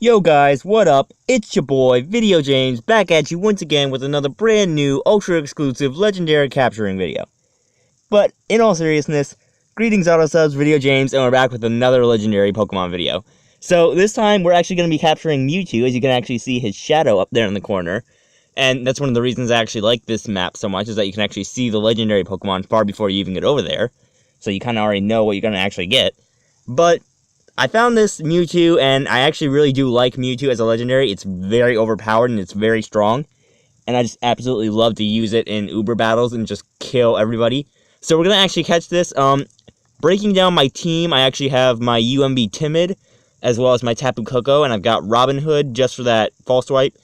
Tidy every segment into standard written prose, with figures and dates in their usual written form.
Yo guys, what up? It's your boy, VideoJames, back at you once again with another brand new, ultra exclusive, legendary capturing video. But, in all seriousness, greetings auto subs, VideoJames, and we're back with another legendary Pokemon video. So, this time we're actually going to be capturing Mewtwo, as you can actually see his shadow up there in the corner. And that's one of the reasons I actually like this map so much, is that you can actually see the legendary Pokemon far before you even get over there. So you kind of already know what you're going to actually get. But I found this Mewtwo, and I actually really do like Mewtwo as a legendary. It's very overpowered, and it's very strong. And I just absolutely love to use it in Uber battles and just kill everybody. So we're going to actually catch this. Breaking down my team, I actually have my UMB Timid, as well as my Tapu Koko, and I've got Robin Hood just for that false swipe.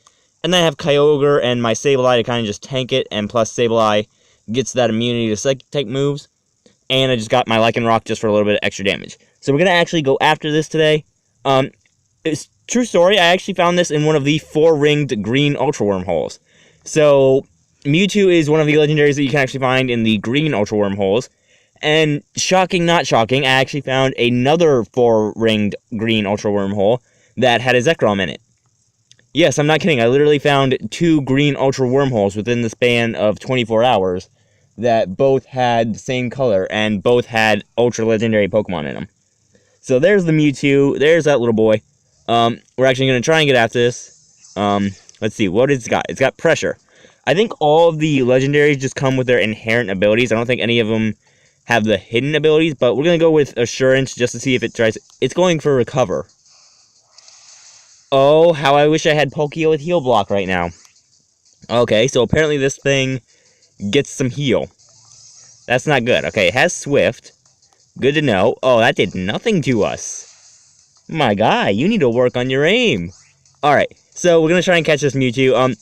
And then I have Kyogre and my Sableye to kind of just tank it, and plus Sableye gets that immunity to psychic type moves. And I just got my Lycanroc just for a little bit of extra damage. So we're going to actually go after this today. It's true story, I actually found this in one of the 4-ringed green Ultra Wormholes. So, Mewtwo is one of the legendaries that you can actually find in the green Ultra Wormholes. And, shocking not shocking, I actually found another 4-ringed green Ultra Wormhole that had a Zekrom in it. Yes, I'm not kidding, I literally found 2 green Ultra Wormholes within the span of 24 hours that both had the same color and both had Ultra Legendary Pokemon in them. So there's the Mewtwo, there's that little boy. We're actually going to try and get after this. Let's see, what it's got? It's got Pressure. I think all of the legendaries just come with their inherent abilities. I don't think any of them have the hidden abilities, but we're going to go with Assurance just to see if it tries. It's going for Recover. Oh, how I wish I had Pokio with Heal Block right now. Okay, so apparently this thing gets some heal. That's not good. Okay, it has Swift. Good to know. Oh, that did nothing to us. My guy, you need to work on your aim. Alright, so we're going to try and catch this Mewtwo.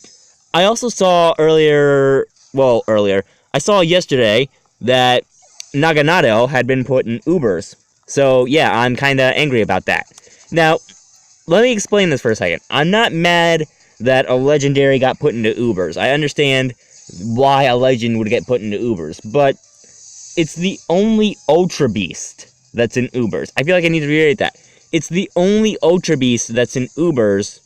I also saw I saw yesterday that Naganadel had been put in Ubers. So, yeah, I'm kind of angry about that. Now, let me explain this for a second. I'm not mad that a legendary got put into Ubers. I understand why a legend would get put into Ubers, but it's the only Ultra Beast that's in Ubers. I feel like I need to reiterate that. It's the only Ultra Beast that's in Ubers,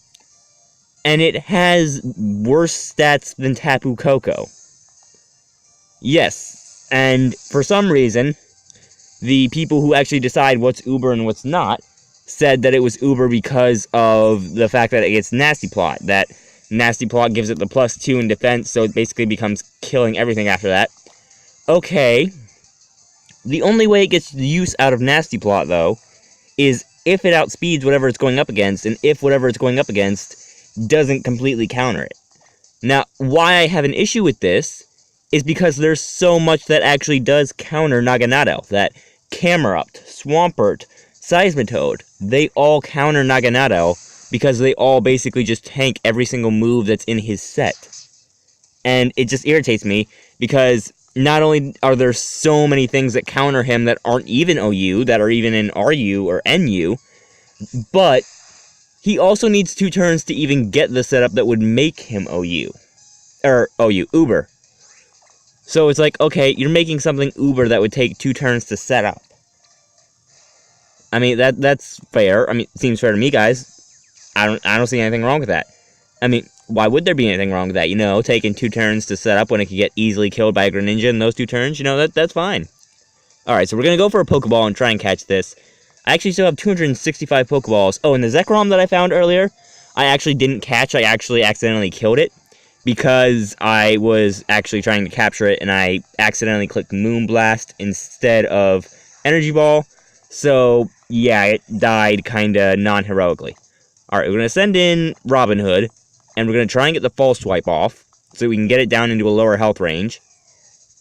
and it has worse stats than Tapu Koko. Yes, and for some reason, the people who actually decide what's Uber and what's not said that it was Uber because of the fact that it gets Nasty Plot. That Nasty Plot gives it the +2 in defense, so it basically becomes killing everything after that. Okay. The only way it gets use out of Nasty Plot, though, is if it outspeeds whatever it's going up against, and if whatever it's going up against doesn't completely counter it. Now, why I have an issue with this is because there's so much that actually does counter Naganadel. That Camerupt, Swampert, Seismitoad, they all counter Naganadel because they all basically just tank every single move that's in his set. And it just irritates me because not only are there so many things that counter him that aren't even OU, that are even in RU or NU, but he also needs 2 turns to even get the setup that would make him OU. Or OU, Uber. So it's like, okay, you're making something Uber that would take 2 turns to set up. I mean, that's fair. I mean, it seems fair to me, guys. I don't see anything wrong with that. I mean, why would there be anything wrong with that? You know, taking 2 turns to set up when it could get easily killed by a Greninja in those 2 turns, you know, that's fine. Alright, so we're going to go for a Pokeball and try and catch this. I actually still have 265 Pokeballs. Oh, and the Zekrom that I found earlier, I actually didn't catch. I actually accidentally killed it because I was actually trying to capture it and I accidentally clicked Moonblast instead of Energy Ball. So, yeah, it died kind of non-heroically. Alright, we're going to send in Robin Hood, and we're going to try and get the false swipe off, so we can get it down into a lower health range.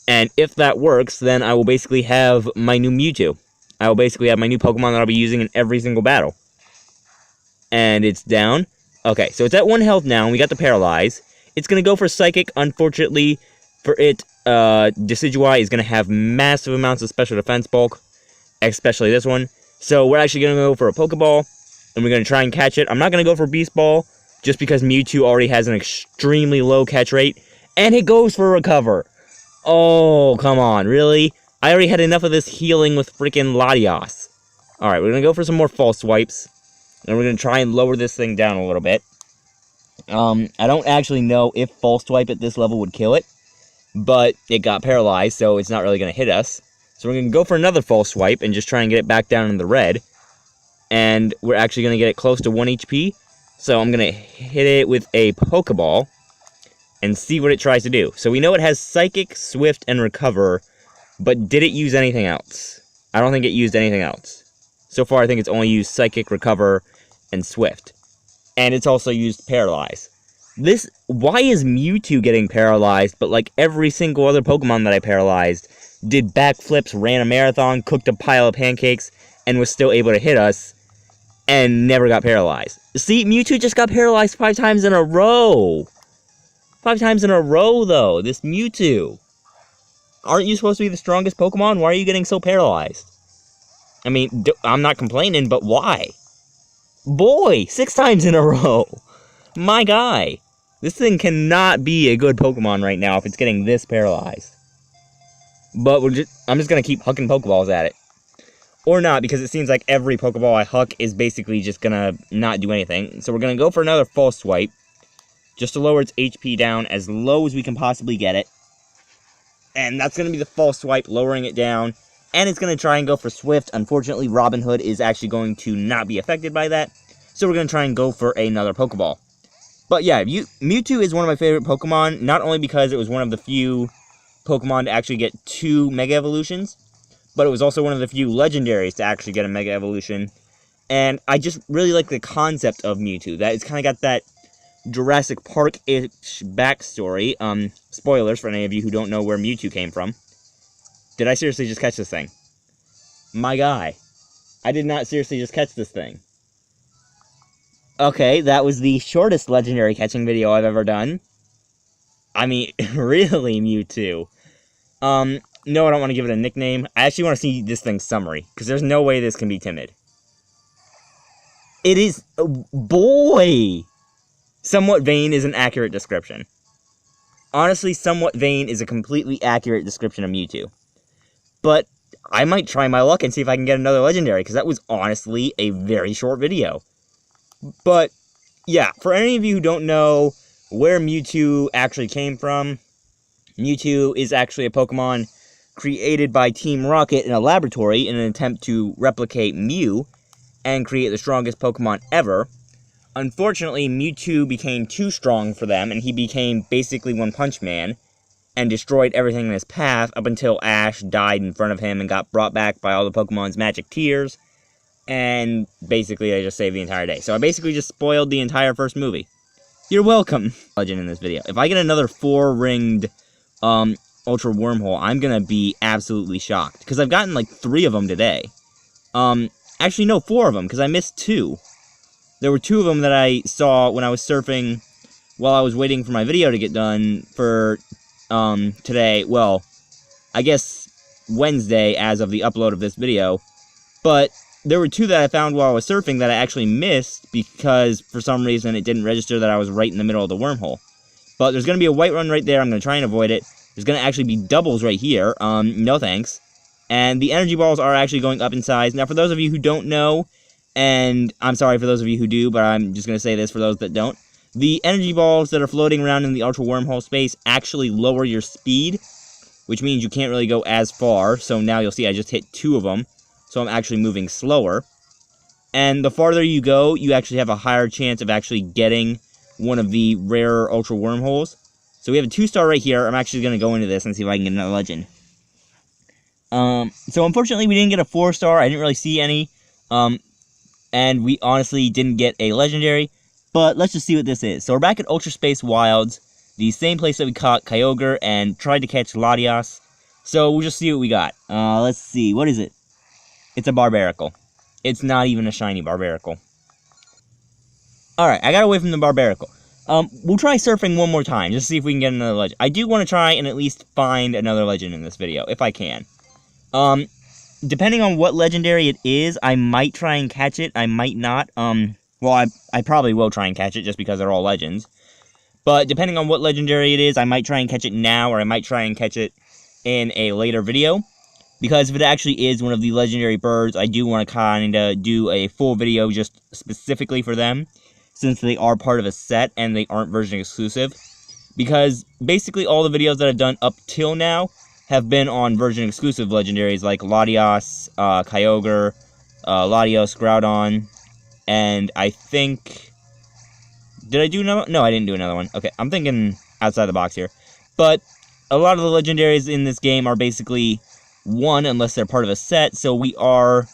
And if that works, then I will basically have my new Mewtwo. I will basically have my new Pokemon that I'll be using in every single battle. And it's down. Okay, so it's at 1 health now, and we got the Paralyze. It's going to go for Psychic. Unfortunately, for it, Decidueye is going to have massive amounts of special defense bulk, especially this one. So we're actually going to go for a Pokeball, and we're going to try and catch it. I'm not going to go for Beast Ball, just because Mewtwo already has an extremely low catch rate, and it goes for Recover. Oh, come on, really? I already had enough of this healing with freaking Latios. Alright, we're going to go for some more false swipes. And we're going to try and lower this thing down a little bit. I don't actually know if False Swipe at this level would kill it, but it got paralyzed, so it's not really going to hit us. So we're going to go for another False Swipe and just try and get it back down in the red. And we're actually going to get it close to 1 HP. So I'm going to hit it with a Pokeball and see what it tries to do. So we know it has Psychic, Swift, and Recover, but did it use anything else? I don't think it used anything else. So far, I think it's only used Psychic, Recover, and Swift. And it's also used Paralyze. Why is Mewtwo getting paralyzed, but like every single other Pokemon that I paralyzed did backflips, ran a marathon, cooked a pile of pancakes, and was still able to hit us, and never got paralyzed? See, Mewtwo just got paralyzed 5 times in a row. 5 times in a row, though, this Mewtwo. Aren't you supposed to be the strongest Pokemon? Why are you getting so paralyzed? I mean, I'm not complaining, but why? Boy, 6 times in a row. My guy. This thing cannot be a good Pokemon right now if it's getting this paralyzed. But I'm just going to keep hucking Pokeballs at it. Or not, because it seems like every Pokeball I huck is basically just going to not do anything. So we're going to go for another False Swipe, just to lower its HP down as low as we can possibly get it. And that's going to be the False Swipe, lowering it down. And it's going to try and go for Swift. Unfortunately, Robin Hood is actually going to not be affected by that. So we're going to try and go for another Pokeball. But yeah, Mewtwo is one of my favorite Pokemon, not only because it was one of the few Pokemon to actually get 2 Mega Evolutions, but it was also one of the few Legendaries to actually get a Mega Evolution. And I just really like the concept of Mewtwo. That it's kind of got that Jurassic Park-ish backstory. Spoilers for any of you who don't know where Mewtwo came from. Did I seriously just catch this thing? My guy. I did not seriously just catch this thing. Okay, that was the shortest legendary catching video I've ever done. I mean, really, Mewtwo. No, I don't want to give it a nickname. I actually want to see this thing's summary, because there's no way this can be timid. It is... boy! Somewhat vain is an accurate description. Honestly, somewhat vain is a completely accurate description of Mewtwo. But I might try my luck and see if I can get another legendary, because that was honestly a very short video. But, yeah, for any of you who don't know where Mewtwo actually came from, Mewtwo is actually a Pokemon created by Team Rocket in a laboratory in an attempt to replicate Mew and create the strongest Pokemon ever. Unfortunately, Mewtwo became too strong for them, and he became basically One Punch Man, and destroyed everything in his path up until Ash died in front of him and got brought back by all the Pokemon's magic tears. And basically, they just saved the entire day. So I basically just spoiled the entire first movie. You're welcome. Legend in this video. If I get another 4-ringed Ultra Wormhole, I'm gonna be absolutely shocked. Because I've gotten like 3 of them today. Actually, no, 4 of them, because I missed 2. There were 2 of them that I saw when I was surfing while I was waiting for my video to get done for today. Well, I guess Wednesday as of the upload of this video. But there were 2 that I found while I was surfing that I actually missed because for some reason it didn't register that I was right in the middle of the wormhole. But there's going to be a white run right there. I'm going to try and avoid it. There's going to actually be doubles right here. No thanks. And the energy balls are actually going up in size. Now, for those of you who don't know, and I'm sorry for those of you who do, but I'm just going to say this for those that don't, the energy balls that are floating around in the Ultra Wormhole space actually lower your speed, which means you can't really go as far. So now you'll see I just hit 2 of them. So I'm actually moving slower. And the farther you go, you actually have a higher chance of actually getting one of the rarer Ultra Wormholes. So we have a 2-star right here. I'm actually going to go into this and see if I can get another legend. So unfortunately, we didn't get a 4-star. I didn't really see any. And we honestly didn't get a legendary. But let's just see what this is. So we're back at Ultra Space Wilds, the same place that we caught Kyogre and tried to catch Latias. So we'll just see what we got. Let's see. What is it? It's a Barbaracle. It's not even a shiny Barbaracle. Alright, I got away from the Barbaracle. We'll try surfing one more time, just to see if we can get another legend. I do want to try and at least find another legend in this video, if I can. Depending on what legendary it is, I might try and catch it, I might not. Well, I probably will try and catch it, just because they're all legends. But depending on what legendary it is, I might try and catch it now, or I might try and catch it in a later video. Because if it actually is one of the legendary birds, I do want to kind of do a full video just specifically for them, since they are part of a set and they aren't version exclusive. Because basically all the videos that I've done up till now have been on version exclusive legendaries like Latios, Kyogre, Latios, Groudon, and I think... Did I do another one? No, I didn't do another one. Okay, I'm thinking outside the box here. But a lot of the legendaries in this game are basically one, unless they're part of a set, so we are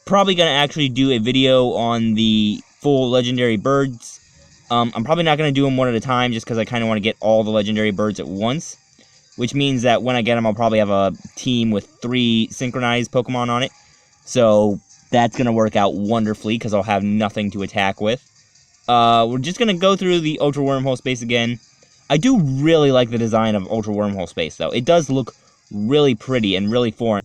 probably going to actually do a video on the full legendary birds. I'm probably not going to do them one at a time, just because I kind of want to get all the legendary birds at once, which means that when I get them, I'll probably have a team with 3 synchronized Pokemon on it, so that's going to work out wonderfully, because I'll have nothing to attack with. We're just going to go through the Ultra Wormhole Space again. I do really like the design of Ultra Wormhole Space, though. It does look really pretty and really foreign.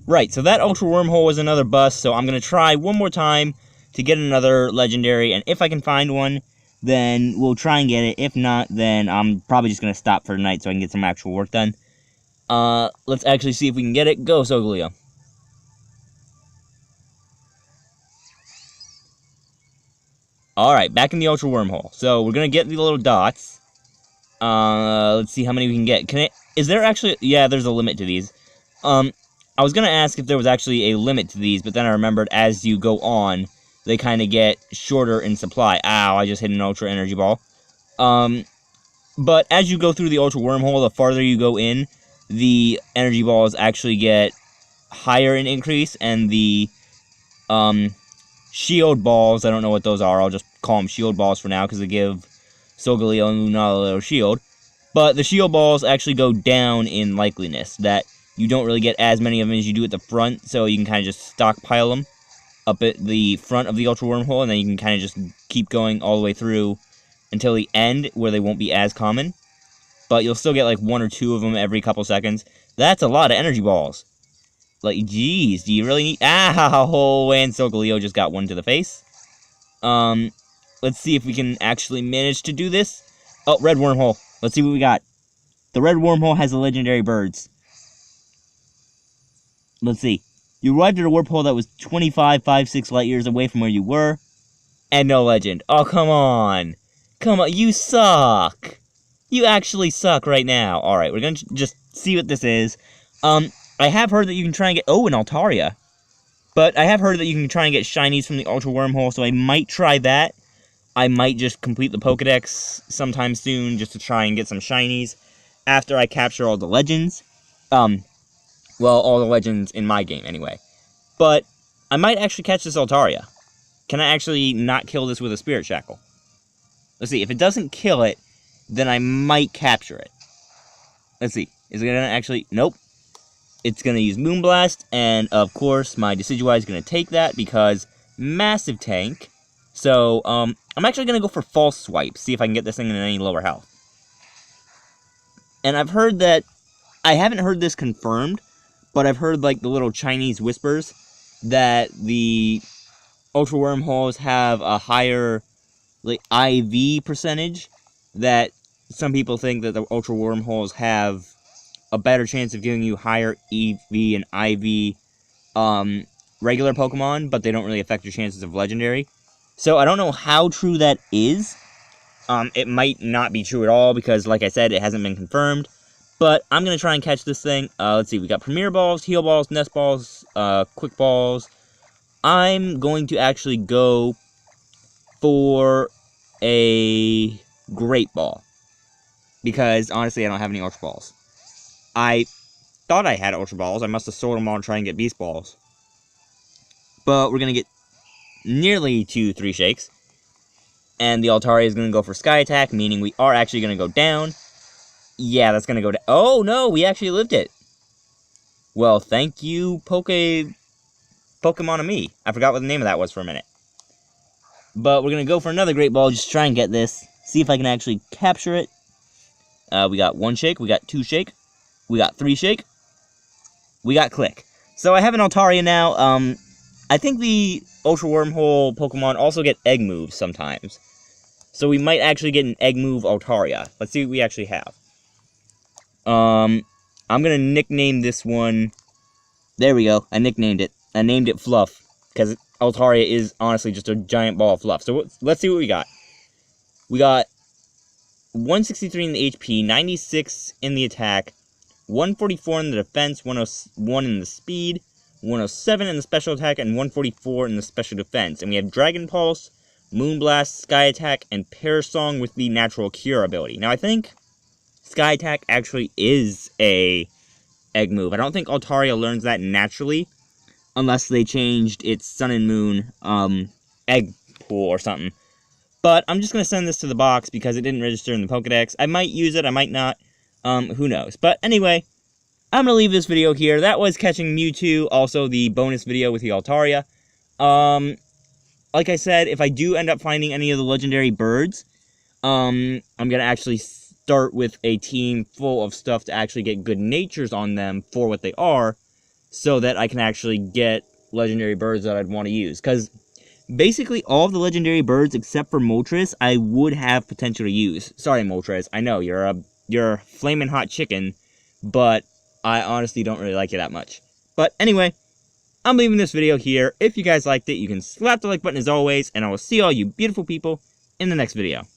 Right, so that Ultra Wormhole was another bust, so I'm going to try one more time to get another legendary, and if I can find one, then we'll try and get it. If not, then I'm probably just going to stop for tonight so I can get some actual work done. Let's actually see if we can get it. Go, Solgaleo. Alright, back in the Ultra Wormhole. So, we're going to get the little dots. Let's see how many we can get. Is there actually... Yeah, there's a limit to these. I was going to ask if there was actually a limit to these, but then I remembered as you go on, they kind of get shorter in supply. Ow, I just hit an Ultra Energy Ball. But as you go through the Ultra Wormhole, the farther you go in, the Energy Balls actually get higher in increase, and the Shield Balls, I don't know what those are, I'll just call them Shield Balls for now, because they give Solgaleo and Lunala a little shield. But the Shield Balls actually go down in likeliness, that you don't really get as many of them as you do at the front, so you can kind of just stockpile them up at the front of the Ultra Wormhole, and then you can kind of just keep going all the way through until the end, where they won't be as common. But you'll still get like 1 or 2 of them every couple seconds. That's a lot of Energy Balls. Like, geez, do you really need... Ow! And Solgaleo just got one to the face. Let's see if we can actually manage to do this. Oh, red wormhole. Let's see what we got. The red wormhole has the legendary birds. Let's see. You arrived at a wormhole that was 25.56 light years away from where you were. And no legend. Oh, come on. Come on, you suck. You actually suck right now. Alright, we're gonna just see what this is. I have heard that you can try and get... Oh, an Altaria. But I have heard that you can try and get shinies from the Ultra Wormhole, so I might try that. I might just complete the Pokedex sometime soon, just to try and get some shinies after I capture all the legends. Well, all the legends in my game, anyway. But I might actually catch this Altaria. Can I actually not kill this with a Spirit Shackle? Let's see. If it doesn't kill it, then I might capture it. Let's see. Is it going to actually... Nope. It's going to use Moonblast, and of course, my Decidueye is going to take that, because massive tank. So, I'm actually going to go for False Swipe, see if I can get this thing in any lower health. And I've heard that... I haven't heard this confirmed, but I've heard, like, the little Chinese whispers that the Ultra Wormholes have a higher, like, IV percentage, that some people think that the Ultra Wormholes have a better chance of giving you higher EV and IV regular Pokemon, but they don't really affect your chances of Legendary. So I don't know how true that is. It might not be true at all, because like I said, it hasn't been confirmed. But I'm going to try and catch this thing. Let's see, we got Premier Balls, Heal Balls, Nest Balls, Quick Balls. I'm going to actually go for a Great Ball, because honestly I don't have any Ultra Balls. I thought I had Ultra Balls. I must have sold them all and try and get Beast Balls. But we're going to get nearly 2-3 shakes. And the Altaria is going to go for Sky Attack, meaning we are actually going to go down. Yeah, that's going to go down. Oh, no, we actually lived it. Well, thank you, Pokemon of me. I forgot what the name of that was for a minute. But we're going to go for another Great Ball, just try and get this. See if I can actually capture it. We got 1 shake, we got 2 shake. We got 3 shake. We got click. So I have an Altaria now. I think the Ultra Wormhole Pokemon also get Egg moves sometimes. So we might actually get an Egg move Altaria. Let's see what we actually have. I'm going to nickname this one There we go. I nicknamed it. I named it Fluff, because Altaria is honestly just a giant ball of fluff. So let's see what we got. We got 163 in the HP, 96 in the attack, 144 in the defense, 101 in the speed, 107 in the special attack, and 144 in the special defense. And we have Dragon Pulse, Moonblast, Sky Attack, and Parasong with the Natural Cure ability. Now, I think Sky Attack actually is a egg move. I don't think Altaria learns that naturally, unless they changed its Sun and Moon egg pool or something. But I'm just going to send this to the box because it didn't register in the Pokedex. I might use it, I might not. Who knows. But anyway, I'm going to leave this video here. That was catching Mewtwo, also the bonus video with the Altaria. Like I said, if I do end up finding any of the legendary birds, I'm going to actually start with a team full of stuff to actually get good natures on them for what they are, so that I can actually get legendary birds that I'd want to use. Because basically all of the legendary birds except for Moltres, I would have potential to use. Sorry, Moltres, I know, you're a flaming hot chicken, but I honestly don't really like you that much. But anyway, I'm leaving this video here. If you guys liked it, you can slap the like button as always, and I will see all you beautiful people in the next video.